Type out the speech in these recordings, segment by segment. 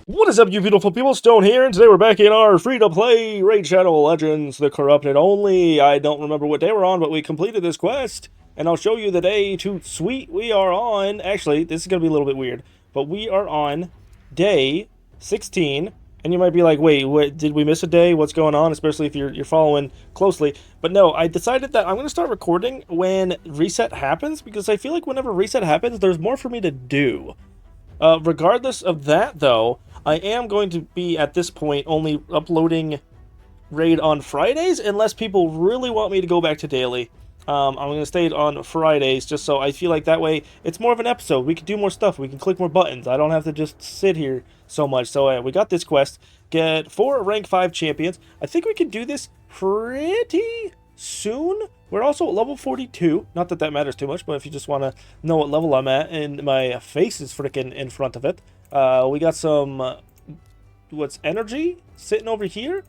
What is up, you beautiful people? Stone here, and today we're back in our free-to-play Raid Shadow Legends, the Corrupted only. I don't remember what day we're on, but we completed this quest, and I'll show you the day to sweet we are on. Actually, this is going to be a little bit weird, but we are on day 16, and you might be like, wait, did we miss a day? What's going on? Especially if you're following closely. But no, I decided that I'm going to start recording when reset happens, because I feel like whenever reset happens, there's more for me to do. Regardless of that, though, I am going to be, at this point, only uploading Raid on Fridays, unless people really want me to go back to daily. I'm going to stay on Fridays, just so I feel like that way it's more of an episode. We can do more stuff. We can click more buttons. I don't have to just sit here so much. So we got this quest. Get 4 rank 5 champions. I think we can do this pretty soon. We're also at level 42. Not that that matters too much, but if you just want to know what level I'm at, and my face is freaking in front of it. We got some, what's energy sitting over here?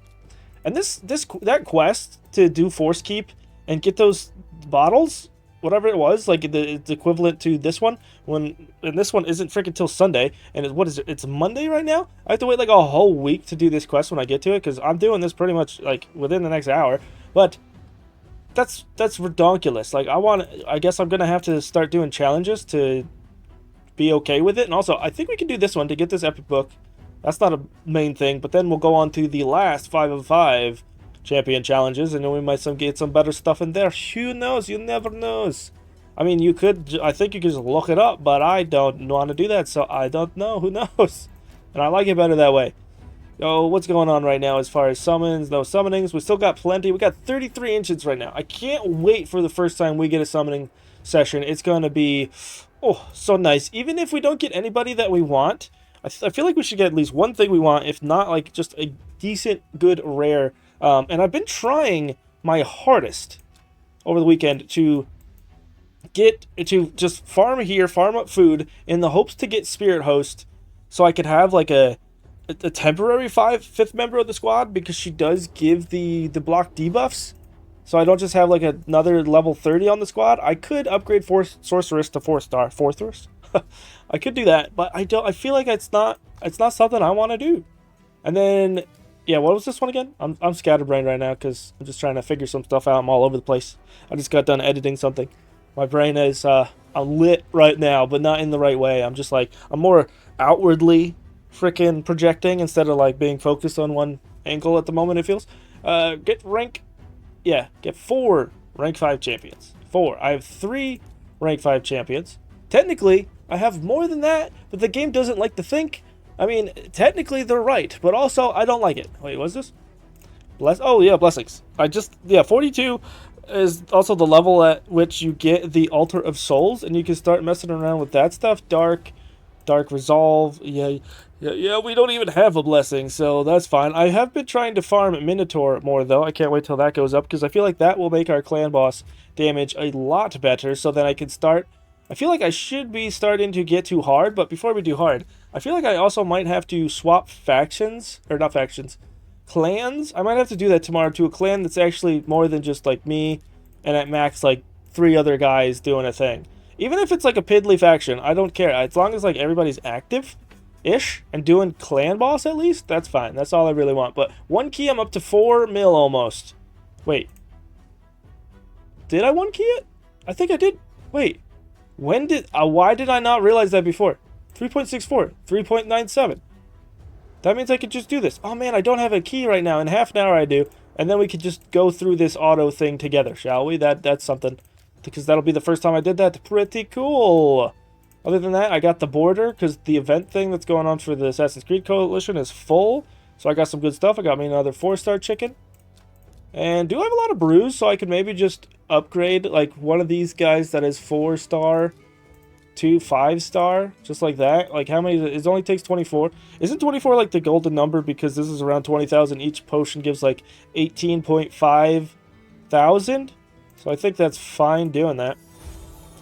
And that quest to do Force Keep and get those bottles, whatever it was, like it's equivalent to this one, and this one isn't freaking till Sunday, and what is it? It's Monday right now? I have to wait like a whole week to do this quest when I get to it, because I'm doing this pretty much like within the next hour, but that's redonkulous. Like, I guess I'm gonna have to start doing challenges to be okay with it. And also, I think we can do this one to get this epic book. That's not a main thing, but then we'll go on to the last 5 of 5 champion challenges, and then we might get some better stuff in there. Who knows? You never knows. I mean, you could, I think you could just look it up, but I don't want to do that, so I don't know. Who knows? And I like it better that way. Oh, what's going on right now as far as summons? No summonings. We still got plenty. We got 33 inches right now. I can't wait for the first time we get a summoning session. It's going to be, oh, so nice. Even if we don't get anybody that we want, I feel like we should get at least one thing we want, if not like just a decent, good, rare. And I've been trying my hardest over the weekend to just farm here, farm up food in the hopes to get Spirit Host, so I could have like a temporary fifth member of the squad, because she does give the block debuffs, so I don't just have like another level 30 on the squad. I could upgrade Sorceress to 4-star. Sorceress? I could do that, but I feel like it's not something I want to do. And then, yeah, what was this one again? I'm scatterbrained right now because I'm just trying to figure some stuff out. I'm all over the place. I just got done editing something. My brain is I'm lit right now, but not in the right way. I'm just like, I'm more outwardly freaking projecting instead of like being focused on one angle at the moment, it feels. Get 4 rank 5 champions. 4. I have 3 rank 5 champions. Technically, I have more than that, but the game doesn't like to think. I mean, technically they're right, but also I don't like it. Wait, what's this? Oh yeah, blessings. 42 is also the level at which you get the Altar of Souls, and you can start messing around with that stuff. Dark Resolve. Yeah, we don't even have a blessing, so that's fine. I have been trying to farm Minotaur more, though. I can't wait till that goes up, because I feel like that will make our clan boss damage a lot better, so then I can start. I feel like I should be starting to get too hard, but before we do hard, I feel like I also might have to swap factions, or not factions, clans. I might have to do that tomorrow to a clan that's actually more than just like me, and at max like 3 other guys doing a thing. Even if it's like a piddly faction, I don't care. As long as like everybody's active-ish and doing clan boss at least, that's fine. That's all I really want. But 1 key, I'm up to 4 mil almost. Wait. Did I 1 key it? I think I did. Wait. Why did I not realize that before? 3.64, 3.97. That means I could just do this. Oh man, I don't have a key right now. In half an hour I do. And then we could just go through this auto thing together, shall we? That's something. Because that'll be the first time I did that. Pretty cool. Other than that, I got the border, because the event thing that's going on for the Assassin's Creed Coalition is full. So I got some good stuff. I got me another 4-star chicken. And do I have a lot of brews, so I could maybe just upgrade like one of these guys that is 4-star to 5-star, just like that? Like, how many? It only takes 24. Isn't 24 like the golden number, because this is around 20,000? Each potion gives like 18.5 thousand. So I think that's fine doing that.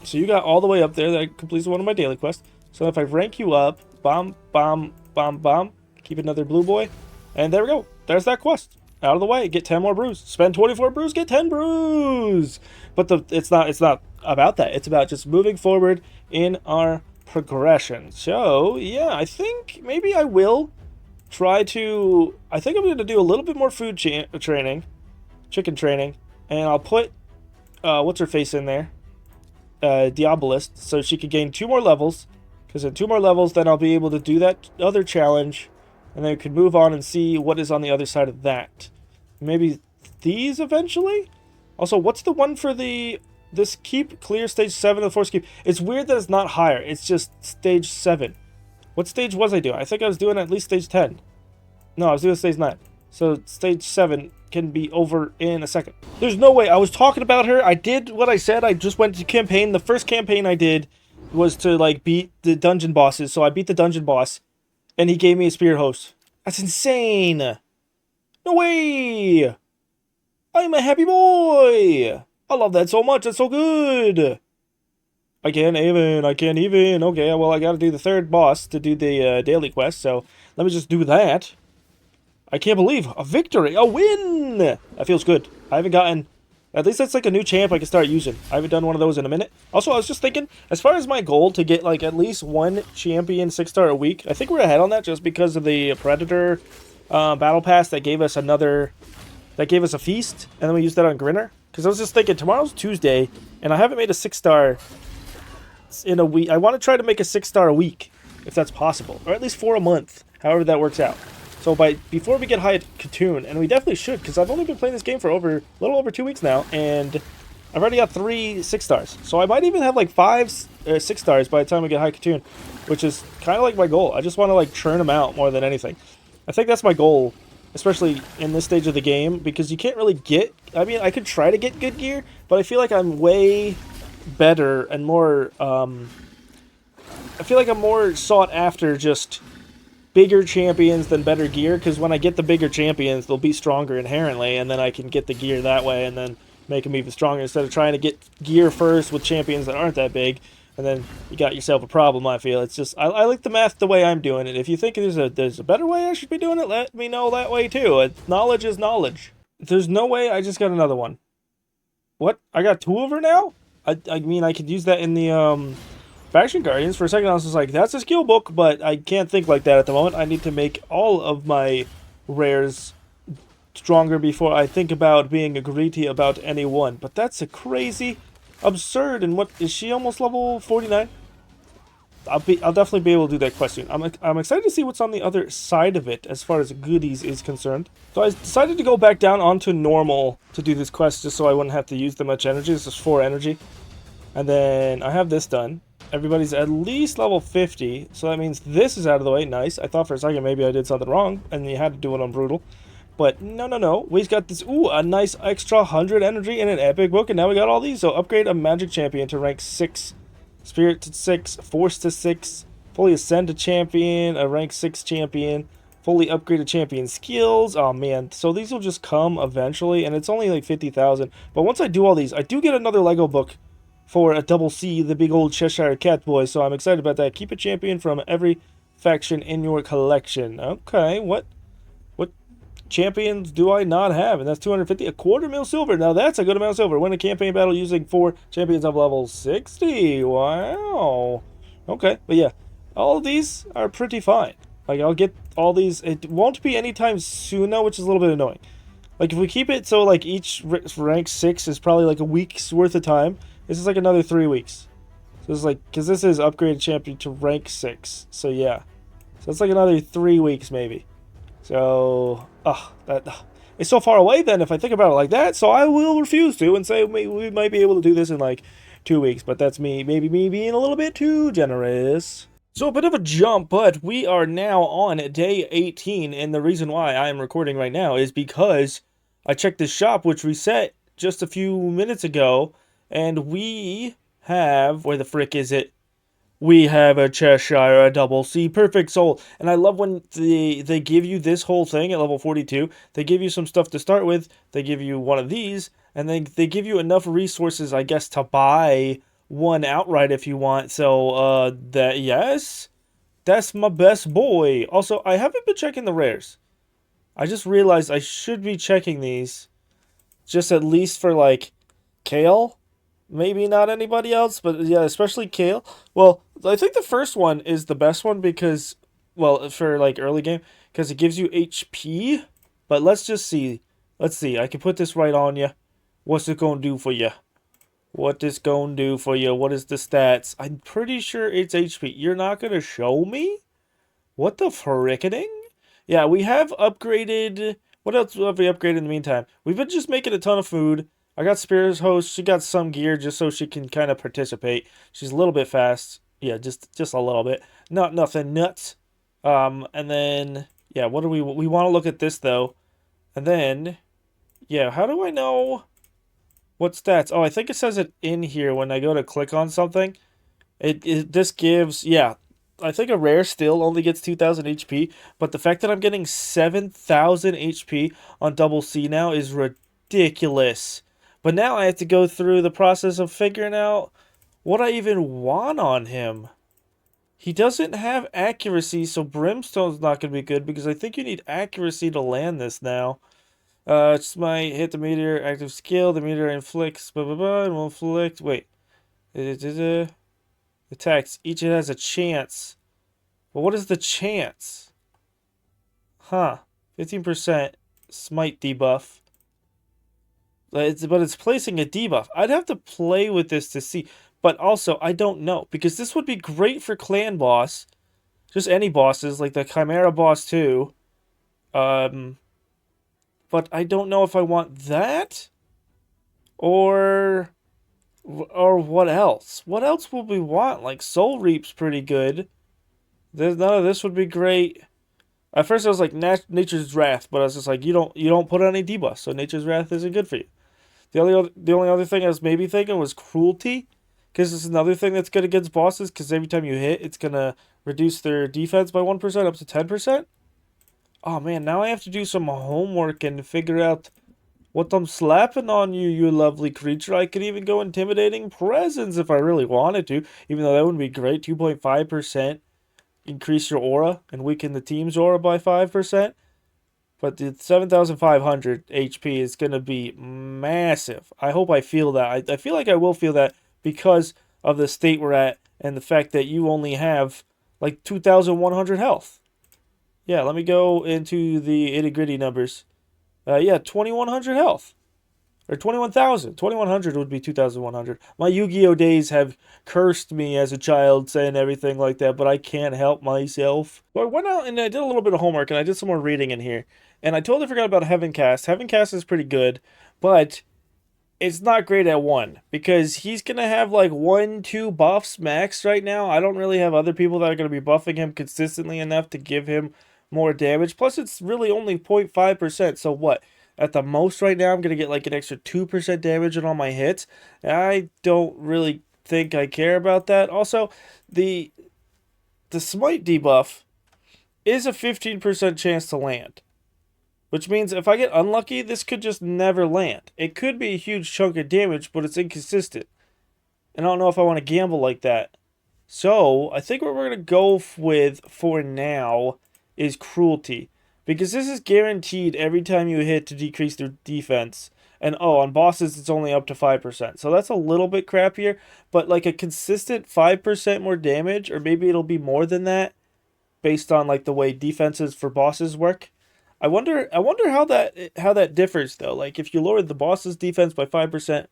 So you got all the way up there. That completes one of my daily quests. So if I rank you up, bam, bam, bam, bam, keep another blue boy, and there we go. There's that quest. Out of the way. Get 10 more brews. Spend 24 brews. Get 10 brews. But it's not about that. It's about just moving forward in our progression. So yeah, I think maybe I will try to... I think I'm going to do a little bit more food training. Chicken training. And I'll put... what's-her-face in there? Diabolist. So she could gain 2 more levels. Because in 2 more levels, then I'll be able to do that other challenge. And then we could move on and see what is on the other side of that. Maybe these eventually? Also, what's the one for the... This keep? Clear stage 7 of the force keep. It's weird that it's not higher. It's just stage 7. What stage was I doing? I think I was doing at least stage 10. No, I was doing stage 9. So stage 7 can be over in a second. There's no way. I was talking about her. I did what I said. I just went to campaign. The first campaign I did was to, like, beat the dungeon bosses. So I beat the dungeon boss. And he gave me a spirit host. That's insane. No way. I'm a happy boy. I love that so much. That's so good. I can't even. Okay, well, I gotta do the 3rd boss to do the daily quest. So let me just do that. I can't believe a victory, a win! That feels good. I haven't gotten... At least that's like a new champ I can start using. I haven't done one of those in a minute. Also, I was just thinking, as far as my goal to get like at least 1 champion 6-star a week, I think we're ahead on that just because of the Predator battle pass that gave us another... That gave us a feast, and then we used that on Grinner. Because I was just thinking, tomorrow's Tuesday, and I haven't made a 6-star in a week. I want to try to make a 6-star a week, if that's possible. Or at least 4 a month, however that works out. So before we get high at Katoon, and we definitely should, because I've only been playing this game for a little over 2 weeks now, and I've already got 3 6-stars. So I might even have like 5 6-stars by the time we get high Katoon, which is kind of like my goal. I just want to like churn them out more than anything. I think that's my goal, especially in this stage of the game, because you can't really get... I mean, I could try to get good gear, but I feel like I'm way better and more... I feel like I'm more sought after just... bigger champions than better gear, because when I get the bigger champions, they'll be stronger inherently, and then I can get the gear that way and then make them even stronger instead of trying to get gear first with champions that aren't that big, and then you got yourself a problem. I feel it's just I like the math the way I'm doing it. If you think there's a better way I should be doing it, let me know that way too. Knowledge is knowledge. There's no way I just got another one. What? I got 2 of her now? I mean, I could use that in the Faction Guardians. For a second I was just like, that's a skill book, but I can't think like that at the moment. I need to make all of my rares stronger before I think about being greedy about any one. But that's a crazy, absurd, and what, is she almost level 49? I'll definitely be able to do that question. I'm excited to see what's on the other side of it as far as goodies is concerned. So I decided to go back down onto normal to do this quest just so I wouldn't have to use that much energy. This is 4 energy. And then I have this done. Everybody's at least level 50, so that means this is out of the way. Nice. I thought for a second maybe I did something wrong, and you had to do it on Brutal. But no. We've got this, a nice extra 100 energy in an epic book, and now we got all these. So upgrade a magic champion to rank 6, spirit to 6, force to 6, fully ascend a champion, a rank 6 champion, fully upgrade a champion skills. Oh man, so these will just come eventually, and it's only like 50,000. But once I do all these, I do get another Lego book for a double C, the big old Cheshire Cat boy, so I'm excited about that. Keep a champion from every faction in your collection. Okay, what champions do I not have? And that's 250, a 250,000 silver. Now that's a good amount of silver. Win a campaign battle using 4 champions of level 60. Wow. Okay, but yeah, all of these are pretty fine. Like, I'll get all these. It won't be anytime soon, though, which is a little bit annoying. Like, if we keep it so, like, each rank 6 is probably, like, a week's worth of time, this is like another 3 weeks. So this is like, because this is upgraded champion to rank 6. So yeah. So it's like another 3 weeks maybe. So, it's so far away then if I think about it like that. So I will refuse to and say we might be able to do this in like 2 weeks. But that's maybe me being a little bit too generous. So a bit of a jump, but we are now on day 18. And the reason why I am recording right now is because I checked this shop, which reset just a few minutes ago. And we have, where the frick is it? We have a Cheshire, a double C, perfect soul. And I love when they give you this whole thing at level 42. They give you some stuff to start with. They give you one of these. And then they give you enough resources, I guess, to buy one outright if you want. So, yes, that's my best boy. Also, I haven't been checking the rares. I just realized I should be checking these. Just at least for, like, Kale. Maybe not anybody else, but yeah, especially Kale. Well, I think the first one is the best one because well, for like early game, because it gives you HP. But let's just see. Let's see. I can put this right on you. What's it gonna do for you? What this gonna do for you? What is the stats? I'm pretty sure it's HP. You're not gonna show me? What the frickening? Yeah, we have upgraded. What else have we upgraded in the meantime? We've been just making a ton of food. I got Spear's host. She got some gear just so she can kind of participate. She's a little bit fast. Yeah, just a little bit. Not nothing nuts. And then yeah, what do we want to look at this though? And then yeah, how do I know what stats? Oh, I think it says it in here when I go to click on something. This gives, yeah, I think a rare still only gets 2,000 HP, but the fact that I'm getting 7,000 HP on double C now is ridiculous. But now I have to go through the process of figuring out what I even want on him. He doesn't have accuracy, so Brimstone's not going to be good because I think you need accuracy to land this now. It's my hit the meteor, active skill, the meteor inflicts, blah blah blah, and will inflict, wait. Attacks, each it has a chance. Well, what is the chance? Huh. 15% smite debuff. But it's placing a debuff. I'd have to play with this to see. But also, I don't know. Because this would be great for clan boss. Just any bosses, like the Chimera boss too. But I don't know if I want that. Or what else? What else would we want? Like Soul Reap's pretty good. None of this would be great. At first I was like Nature's Wrath, but I was just like you don't put any debuffs, so Nature's Wrath isn't good for you. The only other thing I was maybe thinking was Cruelty, because it's another thing that's good against bosses. Because every time you hit, it's gonna reduce their defense by 1% up to 10%. Oh man, now I have to do some homework and figure out what I'm slapping on you, you lovely creature. I could even go Intimidating Presence if I really wanted to, even though that wouldn't be great. 2.5% increase your aura and weaken the team's aura by 5%. But the 7,500 HP is going to be massive. I hope I feel that. I feel like I will feel that because of the state we're at and the fact that you only have like 2,100 health. Yeah, let me go into the itty-gritty numbers. Yeah, 2,100 health. Or 21,000. 2,100 would be 2,100. My Yu-Gi-Oh days have cursed me as a child saying everything like that, but I can't help myself. So I went out and I did a little bit of homework, and I did some more reading in here. And I totally forgot about Heavencast. Heavencast is pretty good, but it's not great at 1. Because he's going to have like 1-2 buffs max right now. I don't really have other people that are going to be buffing him consistently enough to give him more damage. Plus, it's really only 0.5%. So what? At the most right now, I'm going to get like an extra 2% damage on all my hits. I don't really think I care about that. Also, the smite debuff is a 15% chance to land. Which means if I get unlucky, this could just never land. It could be a huge chunk of damage, but it's inconsistent. And I don't know if I want to gamble like that. So, I think what we're going to go with for now is Cruelty. Because this is guaranteed every time you hit to decrease their defense. And oh, on bosses it's only up to 5%. So that's a little bit crappier. But like a consistent 5% more damage, or maybe it'll be more than that, based on like the way defenses for bosses work. I wonder how that differs though. Like if you lowered the boss's defense by 5%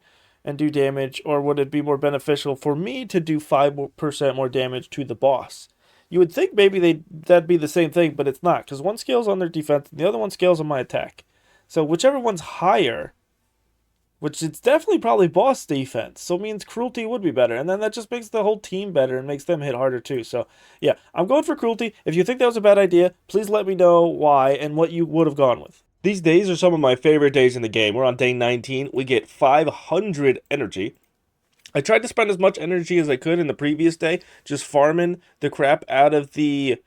and do damage, or would it be more beneficial for me to do 5% more damage to the boss? You would think maybe that'd be the same thing, but it's not, because one scales on their defense and the other one scales on my attack. So whichever one's higher, which it's definitely probably boss defense, so it means Cruelty would be better. And then that just makes the whole team better and makes them hit harder too. So yeah, I'm going for Cruelty. If you think that was a bad idea, please let me know why and what you would have gone with. These days are some of my favorite days in the game. We're on day 19. We get 500 energy. I tried to spend as much energy as I could in the previous day, just farming the crap out of the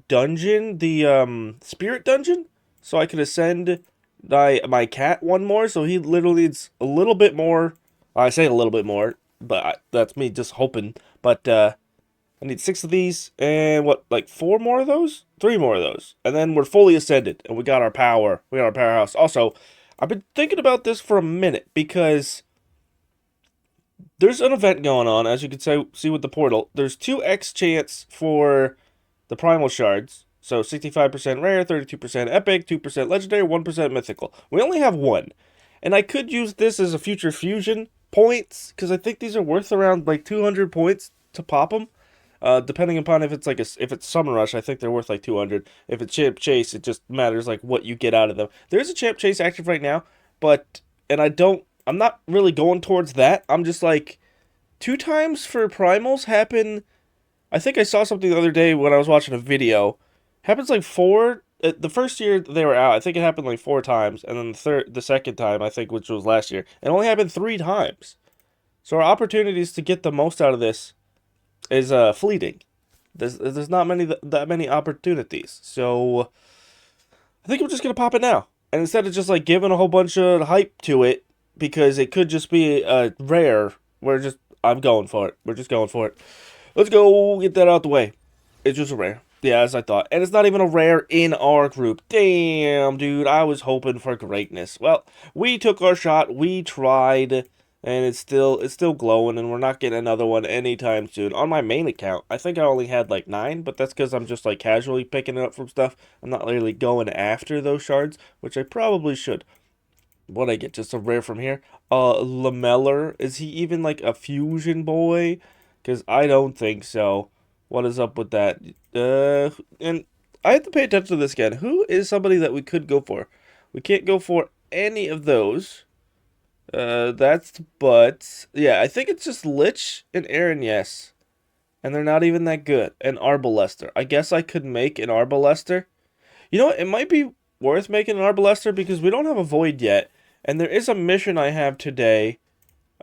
dungeon, the spirit dungeon, so I could ascend my cat one more. So he literally needs a little bit more. I say a little bit more, but that's me just hoping. But I need 6 of these, and what, like 4 more of those? 3 more of those. And then we're fully ascended, and we got our power. We got our powerhouse. Also, I've been thinking about this for a minute, because there's an event going on, as you can see with the portal. There's 2x chance for the primal shards. So 65% rare, 32% epic, 2% legendary, 1% mythical. We only have one. And I could use this as a future fusion points, because I think these are worth around like 200 points to pop them. Depending upon if it's if it's Summer Rush, I think they're worth like 200. If it's Champ Chase, it just matters like what you get out of them. There is a Champ Chase active right now, but and I'm not really going towards that. I'm just like 2 times for primals happen. I think I saw something the other day when I was watching a video. Happens like four. The first year they were out, I think it happened like 4 times, and then the second time I think, which was last year, it only happened 3 times. So our opportunities to get the most out of this is fleeting. There's not that many opportunities. So I think we're just gonna pop it now. And instead of just like giving a whole bunch of hype to it, because it could just be rare, I'm going for it. We're just going for it. Let's go get that out the way. It's just a rare. Yeah, as I thought. And it's not even a rare in our group. Damn, dude. I was hoping for greatness. Well, we took our shot. We tried. And it's still glowing. And we're not getting another one anytime soon. On my main account, I think I only had like 9. But that's because I'm just like casually picking it up from stuff. I'm not really going after those shards. Which I probably should. What I get? Just a rare from here. Lameller. Is he even like a fusion boy? Because I don't think so. What is up with that? And I have to pay attention to this again. Who is somebody that we could go for? We can't go for any of those. But yeah, I think it's just Lich and Aaron, yes. And they're not even that good. And Arbalester. I guess I could make an Arbalester. You know what? It might be worth making an Arbalester because we don't have a Void yet. And there is a mission I have today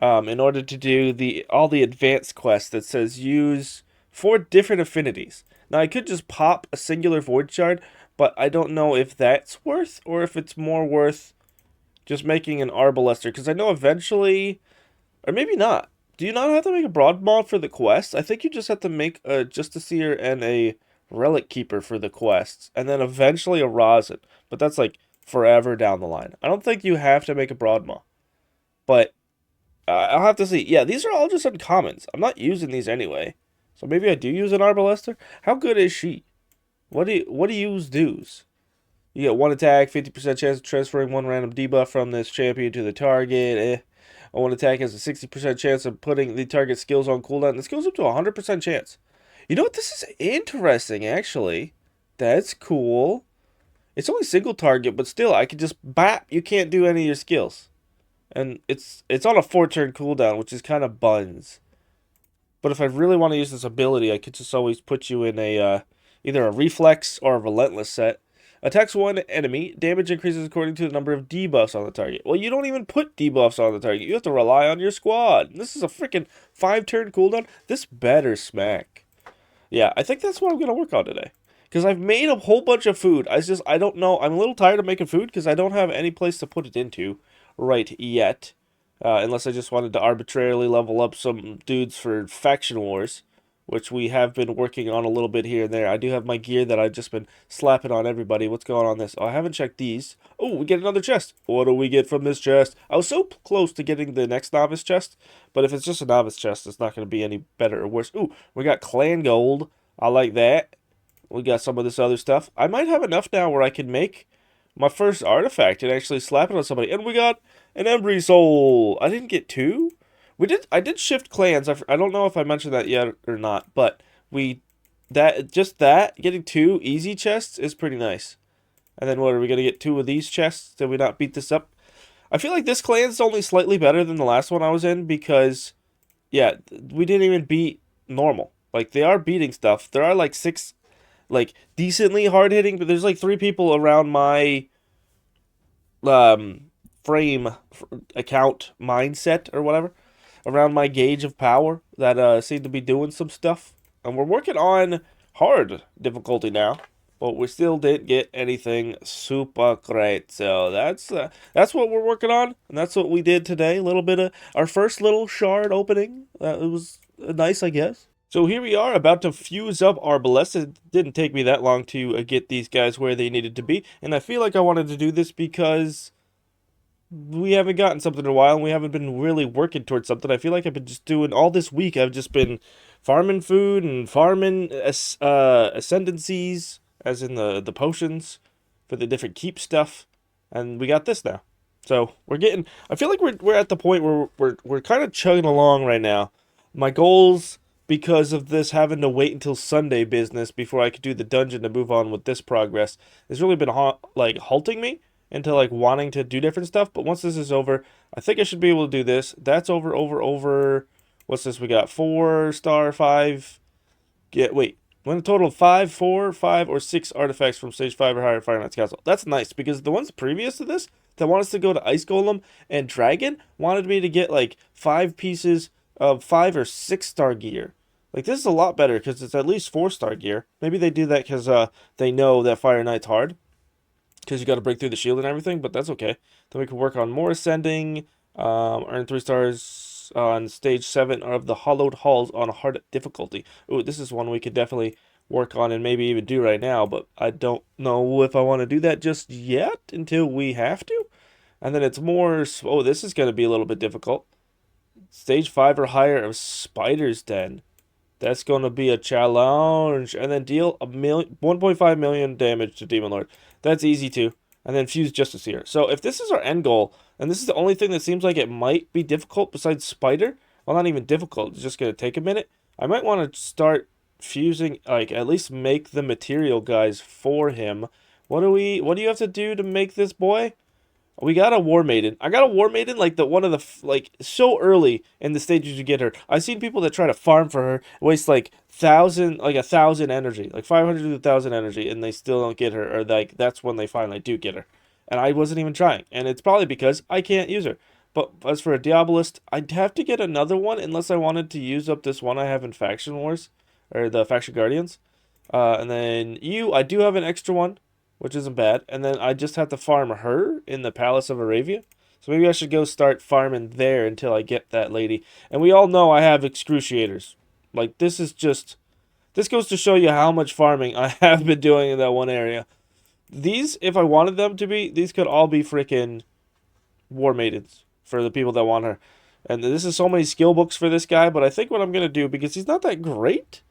in order to do all the advanced quests that says use 4 different affinities. Now, I could just pop a singular Void Shard, but I don't know if that's worth or if it's more worth just making an Arbalester. Because I know eventually, or maybe not. Do you not have to make a Broadmaw for the quest? I think you just have to make a Justiceer and a Relic Keeper for the quests. And then eventually a Rosin. But that's like forever down the line. I don't think you have to make a Broadmaw. But I'll have to see. Yeah, these are all just uncommons. I'm not using these anyway. So maybe I do use an Arbalester? How good is she? What do you do's? You get 1 attack, 50% chance of transferring 1 random debuff from this champion to the target. A 1 attack has a 60% chance of putting the target skills on cooldown. This goes up to a 100% chance. You know what? This is interesting, actually. That's cool. It's only single target, but still, I could just bap. You can't do any of your skills. And it's on a 4-turn cooldown, which is kind of buns. But if I really want to use this ability, I could just always put you in a either a reflex or a relentless set. Attacks one enemy. Damage increases according to the number of debuffs on the target. Well, you don't even put debuffs on the target. You have to rely on your squad. This is a freaking 5-turn cooldown. This better smack. Yeah, I think that's what I'm going to work on today. Because I've made a whole bunch of food. I don't know. I'm a little tired of making food because I don't have any place to put it into right yet. Unless I just wanted to arbitrarily level up some dudes for faction wars, which we have been working on a little bit here and there. I do have my gear that I've just been slapping on everybody. What's going on this? Oh, I haven't checked these. Oh, we get another chest. What do we get from this chest? I was so close to getting the next novice chest, but if it's just a novice chest, it's not going to be any better or worse. Ooh, we got clan gold. I like that. We got some of this other stuff. I might have enough now where I can make my first artifact and actually slap it on somebody. And we got an Embry Soul. I didn't get 2. I did shift clans. I don't know if I mentioned that yet or not, but getting 2 easy chests is pretty nice. And then what, are we going to get 2 of these chests? Did we not beat this up? I feel like this clan's only slightly better than the last one I was in because, yeah, we didn't even beat normal. Like, they are beating stuff. There are like 6, like, decently hard-hitting, but there's like 3 people around my frame account mindset or whatever, around my gauge of power that seem to be doing some stuff. And we're working on hard difficulty now, but we still didn't get anything super great. So that's what we're working on, and that's what we did today. A little bit of our first little shard opening. It was nice, I guess. So here we are, about to fuse up our Arbalest. It didn't take me that long to get these guys where they needed to be, and I feel like I wanted to do this because we haven't gotten something in a while, and we haven't been really working towards something. I feel like I've been just doing, all this week, I've just been farming food and farming ascendancies, as in the potions for the different keep stuff, and we got this now. So we're getting. I feel like we're at the point where we're kind of chugging along right now. My goals, because of this having to wait until Sunday business before I could do the dungeon to move on with this progress, has really been like halting me into like wanting to do different stuff. But once this is over, I think I should be able to do this. That's over. What's this? We got 4 star 5. Get wait. Win a total of 5, 4, 5, or 6 artifacts from stage 5 or higher Fire Knight's Castle. That's nice because the ones previous to this that want us to go to Ice Golem and Dragon wanted me to get like 5 pieces of 5 or 6 star gear. Like this is a lot better because it's at least 4 star gear. Maybe they do that because they know that Fire Knight's hard because you got to break through the shield and everything, but that's okay. Then we can work on more ascending, earn 3 stars on stage 7 of the Hollowed Halls on a hard difficulty. Ooh, this is one we could definitely work on and maybe even do right now, but I don't know if I want to do that just yet until we have to. And then it's more, oh, this is going to be a little bit difficult. Stage 5 or higher of Spider's Den. That's going to be a challenge. And then deal 1.5 million damage to Demon Lord. That's easy too. And then fuse Justice here. So if this is our end goal, and this is the only thing that seems like it might be difficult besides Spider, well, not even difficult, it's just going to take a minute, I might want to start fusing, like, at least make the material guys for him. What do you have to do to make this boy? We got a War Maiden. I got a War Maiden like one of the like so early in the stages you get her. I've seen people that try to farm for her, waste like 1,000 energy, like 500 to 1,000 energy, and they still don't get her, or like that's when they finally do get her. And I wasn't even trying, and it's probably because I can't use her. But as for a Diabolist, I'd have to get another one unless I wanted to use up this one I have in Faction Wars, or the Faction Guardians. And then I do have an extra one, which isn't bad. And then I just have to farm her in the Palace of Aravia. So maybe I should go start farming there until I get that lady. And we all know I have excruciators. Like, this goes to show you how much farming I have been doing in that one area. These, if I wanted them to be, these could all be freaking War Maidens for the people that want her. And this is so many skill books for this guy, but I think what I'm going to do, because he's not that great,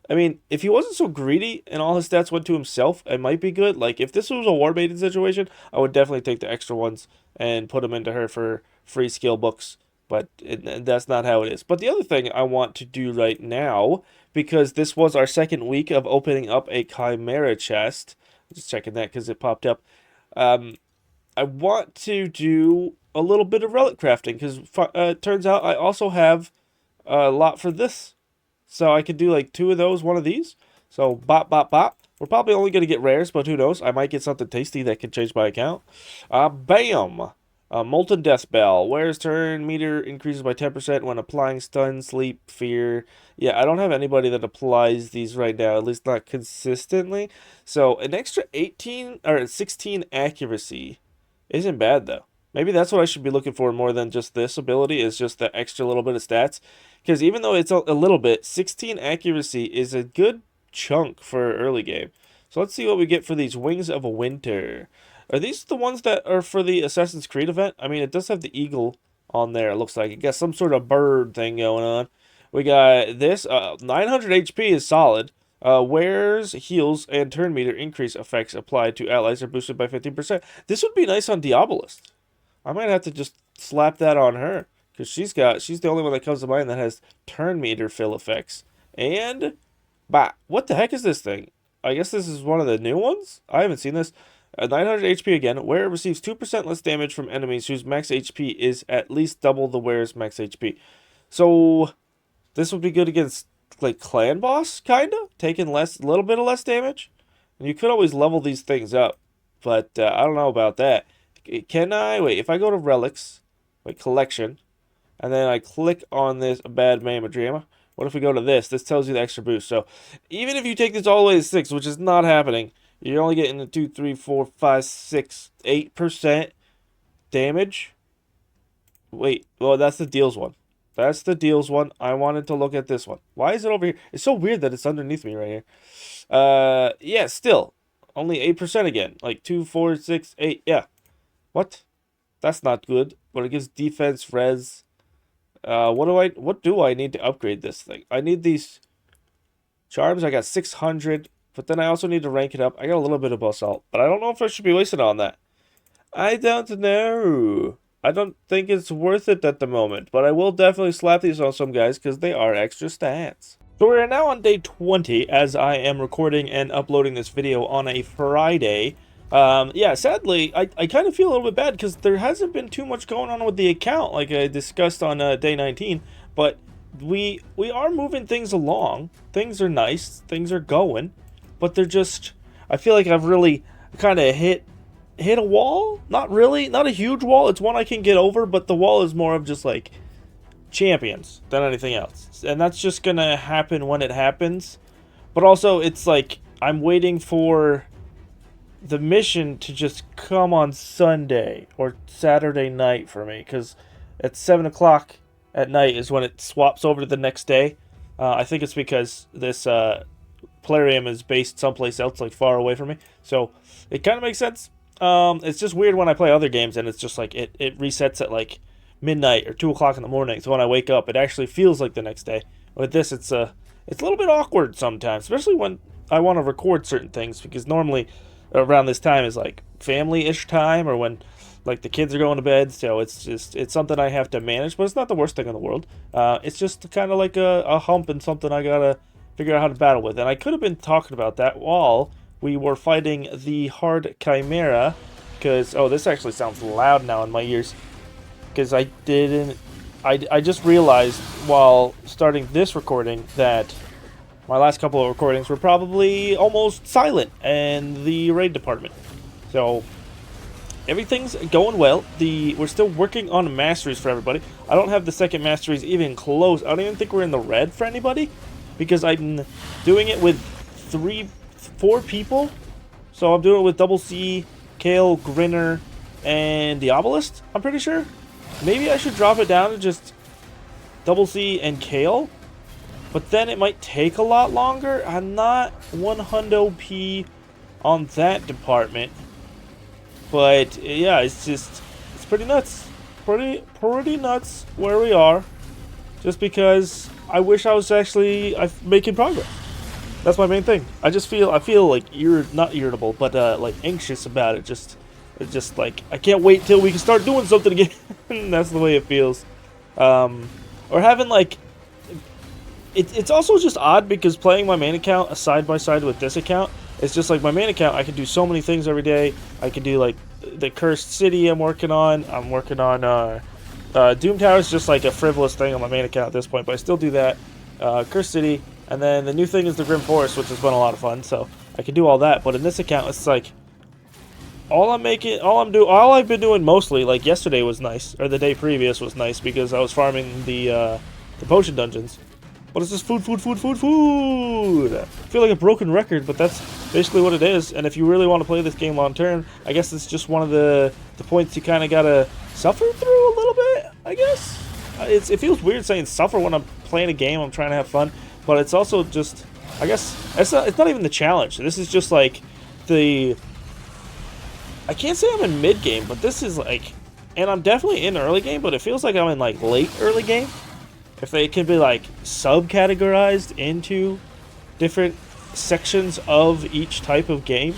I mean, if he wasn't so greedy and all his stats went to himself, it might be good. Like, if this was a War Maiden situation, I would definitely take the extra ones and put them into her for free skill books. But that's not how it is. But the other thing I want to do right now, because this was our second week of opening up a Chimera chest. Just checking that because it popped up. I want to do a little bit of relic crafting because it turns out I also have a lot for this. So I could do like 2 of those, 1 of these. So bop, bop, bop. We're probably only going to get rares, but who knows? I might get something tasty that can change my account. Bam! Molten Death Bell. Wearer's turn meter increases by 10% when applying stun, sleep, fear. Yeah, I don't have anybody that applies these right now, at least not consistently. So an extra 18 or 16 accuracy isn't bad though. Maybe that's what I should be looking for more than just this ability, is just the extra little bit of stats. Because even though it's a little bit, 16 accuracy is a good chunk for early game. So let's see what we get for these Wings of Winter. Are these the ones that are for the Assassin's Creed event? I mean, it does have the eagle on there, it looks like. It got some sort of bird thing going on. We got this. 900 HP is solid. Wears, heals, and turn meter increase effects applied to allies are boosted by 15%. This would be nice on Diabolist. I might have to just slap that on her. Because she's the only one that comes to mind that has turn meter fill effects. And, what the heck is this thing? I guess this is one of the new ones? I haven't seen this. 900 HP again. Wearer receives 2% less damage from enemies whose max HP is at least double the wearer's max HP. So, this would be good against, like, clan boss, kinda? Taking a little bit of less damage? And you could always level these things up. But, I don't know about that. Can I? Wait, if I go to relics, like collection, and then I click on this bad Mamma Dream, what if we go to this? This tells you the extra boost. So even if you take this all the way to 6, which is not happening, you're only getting the 2, 3, 4, 5, 6, 8% damage. Wait, well, that's the deals one. That's the deals one. I wanted to look at this one. Why is it over here? It's so weird that it's underneath me right here. Yeah, still. Only 8% again. Like 2, 4, 6, 8. Yeah. What? That's not good. But it gives defense, res. What do I need to upgrade this thing? I need these charms. I got 600, but then I also need to rank it up. I got a little bit of basalt, but I don't know if I should be wasting on that. I don't know. I don't think it's worth it at the moment, but I will definitely slap these on some guys because they are extra stats. So we're now on day 20 as I am recording and uploading this video on a Friday. Yeah, sadly, I kind of feel a little bit bad because there hasn't been too much going on with the account like I discussed on day 19, but we are moving things along. Things are nice, things are going, but they're just, I feel like I've really kind of hit a wall. Not really, not a huge wall. It's one I can get over, but the wall is more of just like champions than anything else, and that's just gonna happen when it happens. But also it's like I'm waiting for the mission to just come on Sunday or Saturday night for me, because at 7 o'clock at night is when it swaps over to the next day. I think it's because this Plarium is based someplace else, like far away from me, so it kind of makes sense. It's just weird when I play other games and it's just like it resets at like midnight or 2 o'clock in the morning, so when I wake up it actually feels like the next day. With this, it's a little bit awkward sometimes, especially when I want to record certain things, because normally around this time is like family-ish time, or when like the kids are going to bed, so it's something I have to manage, but it's not the worst thing in the world. It's just kind of like a hump and something I gotta figure out how to battle with, and I could have been talking about that while we were fighting the hard chimera, because oh, this actually sounds loud now in my ears, because I just realized while starting this recording that my last couple of recordings were probably almost silent in the raid department. So everything's going well. We're still working on masteries for everybody. I don't have the second masteries even close. I don't even think we're in the red for anybody, because I'm doing it with 4 people. So I'm doing it with Double C, Kale, Grinner, and Diabolist, I'm pretty sure. Maybe I should drop it down to just Double C and Kale, but then it might take a lot longer. I'm not 100p on that department, but yeah, it's pretty nuts. Pretty nuts where we are, just because I wish I was actually making progress. That's my main thing. I feel like not irritable, but like anxious about it. Just like I can't wait till we can start doing something again. That's the way it feels. Or having like it's also just odd, because playing my main account side by side with this account, it's just like my main account I can do so many things every day. I can do like the Cursed City I'm working on. Doom Tower is just like a frivolous thing on my main account at this point, but I still do that. Cursed City. And then the new thing is the Grim Forest, which has been a lot of fun, so I can do all that. But in this account, it's like all I've been doing mostly, like yesterday was nice, or the day previous was nice, because I was farming the potion dungeons. But it's just food. I feel like a broken record, but that's basically what it is. And if you really want to play this game long term, I guess it's just one of the points you kind of gotta suffer through a little bit, I guess. It feels weird saying suffer when I'm playing a game, I'm trying to have fun. But it's also just, I guess, it's not even the challenge. This is just like I can't say I'm in mid game, but this is like, and I'm definitely in early game, but it feels like I'm in like late early game. If they can be like sub-categorized into different sections of each type of game,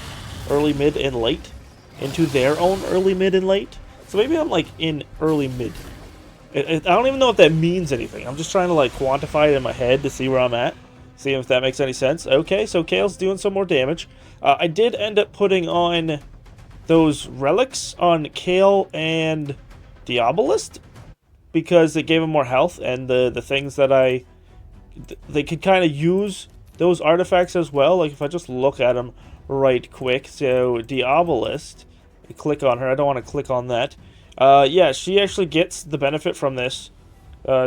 early, mid, and late, into their own early, mid, and late. So maybe I'm like in early mid. I don't even know if that means anything. I'm just trying to like quantify it in my head to see where I'm at. See if that makes any sense. Okay, so Kale's doing some more damage. I did end up putting on those relics on Kale and Diabolist, because it gave him more health, and the things that they could kind of use those artifacts as well. Like if I just look at them right quick. So Diabolist, click on her. I don't want to click on that. Yeah, she actually gets the benefit from this.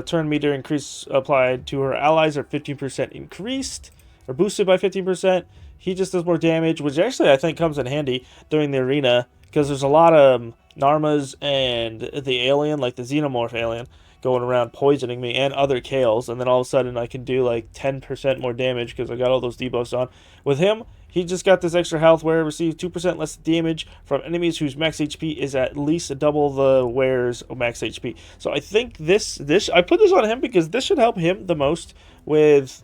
Turn meter increase applied to her allies are 15% increased, or boosted by 15%. He just does more damage, which actually I think comes in handy during the arena, because there's a lot of Narmas and the alien, like the Xenomorph alien, going around poisoning me, and other Kales, and then all of a sudden I can do like 10% more damage because I got all those debuffs on. With him, he just got this extra health where it receives 2% less damage from enemies whose max HP is at least double the wearer's max HP. So I think this I put this on him because this should help him the most with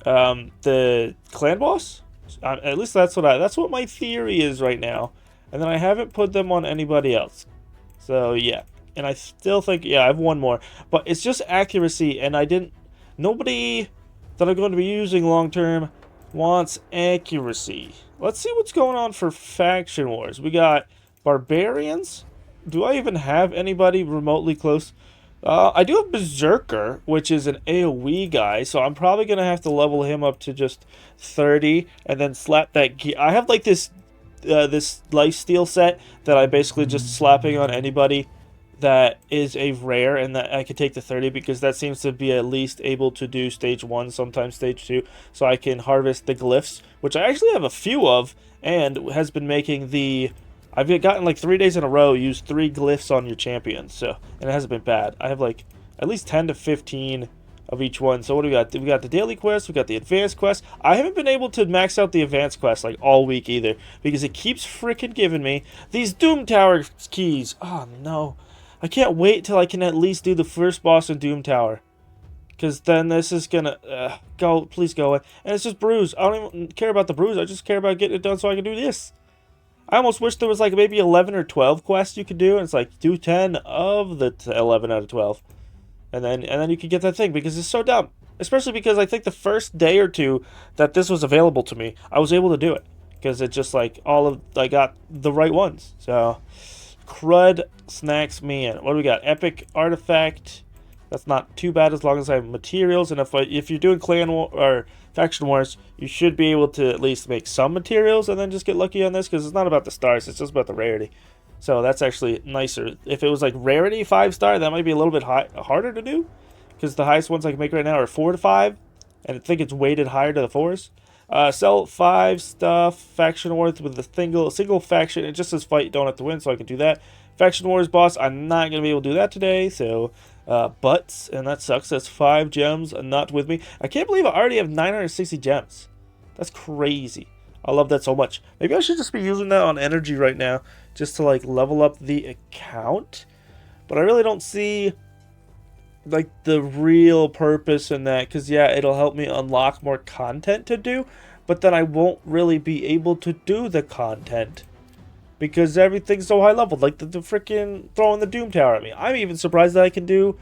the clan boss. At least that's what my theory is right now. And then I haven't put them on anybody else. So yeah, and I still think, yeah, I have one more, but it's just accuracy, and nobody that I'm going to be using long term wants accuracy. Let's see what's going on for faction wars. We got barbarians. Do I even have anybody remotely close? I do have Berserker, which is an AoE guy, so I'm probably going to have to level him up to just 30 and then slap that gear. I have like this lifesteal set that I basically just slapping on anybody that is a rare, and that I can take to 30 because that seems to be at least able to do stage 1, sometimes stage 2, so I can harvest the glyphs, which I actually have a few of, and has been making the... I've gotten like 3 days in a row, use 3 glyphs on your champions, so, and it hasn't been bad. I have like at least 10 to 15 of each one. So what do we got? We got the daily quest, we got the advanced quest. I haven't been able to max out the advanced quest like all week either, because it keeps freaking giving me these Doom Tower keys. Oh no. I can't wait till I can at least do the first boss in Doom Tower. Because then this is gonna... go, please go away. And it's just bruise. I don't even care about the bruise. I just care about getting it done so I can do this. I almost wish there was like maybe 11 or 12 quests you could do. And it's like, do 10 of the 11 out of 12. And then you could get that thing. Because it's so dumb. Especially because I think the first day or two that this was available to me, I was able to do it. Because it's just like I got the right ones. So... crud snacks man. What do we got? Epic artifact. That's not too bad as long as I have materials. And if you're doing clan war or faction wars, you should be able to at least make some materials and then just get lucky on this, because it's not about the stars, it's just about the rarity. So that's actually nicer. If it was like rarity 5-star, that might be a little bit harder to do, because the highest ones I can make right now are 4 to 5, and I think it's weighted higher to the 4s. Sell 5 stuff, faction wars with a single faction. It just says fight, don't have to win, so I can do that. Faction wars boss, I'm not going to be able to do that today, so, butts, and that sucks. That's 5 gems, not with me. I can't believe I already have 960 gems. That's crazy. I love that so much. Maybe I should just be using that on energy right now, just to, like, level up the account. But I really don't see... like the real purpose in that, because yeah, it'll help me unlock more content to do, but then I won't really be able to do the content because everything's so high level, like the freaking throwing the Doom Tower at me. I'm even surprised that I can do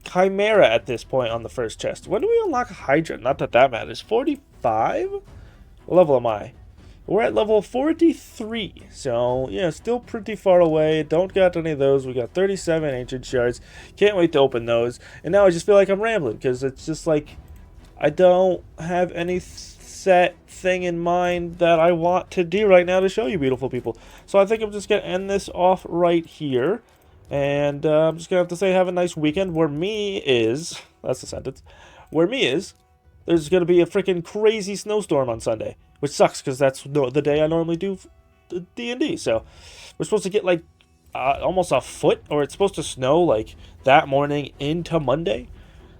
Chimera at this point on the first chest. When do we unlock Hydra? Not that that matters. 45? What level am I? We're at level 43, so yeah, still pretty far away. Don't got any of those. We got 37 ancient shards. Can't wait to open those. And now I just feel like I'm rambling, because it's just like I don't have any set thing in mind that I want to do right now to show you beautiful people. So I think I'm just going to end this off right here. And I'm just going to have to say have a nice weekend. Where me is, that's the sentence, where me is, there's going to be a freaking crazy snowstorm on Sunday. Which sucks, because that's the day I normally do D&D. So we're supposed to get like almost a foot, or it's supposed to snow like that morning into Monday.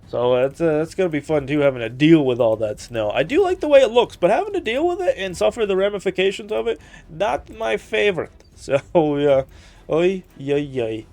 So it's going to be fun too, having to deal with all that snow. I do like the way it looks, but having to deal with it and suffer the ramifications of it, not my favorite. So yeah, oy, yay, yay.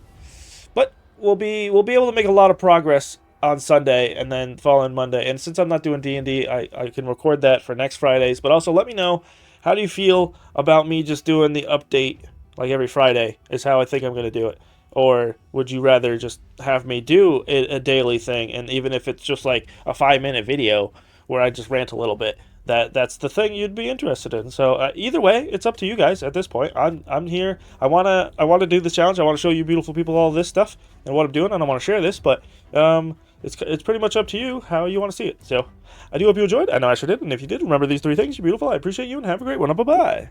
But we'll be able to make a lot of progress on Sunday and then following Monday. And since I'm not doing D&D, I can record that for next Fridays. But also let me know, how do you feel about me just doing the update like every Friday is how I think I'm going to do it? Or would you rather just have me do a daily thing, and even if it's just like a 5-minute video where I just rant a little bit, that's the thing you'd be interested in. So either way, it's up to you guys at this point. I'm here. I wanna do this challenge. I want to show you beautiful people all this stuff and what I'm doing, and I want to share this. But it's pretty much up to you how you want to see it. So I do hope you enjoyed. I know I sure did. And if you did, remember these 3 things. You're beautiful. I appreciate you, and have a great one. Bye bye.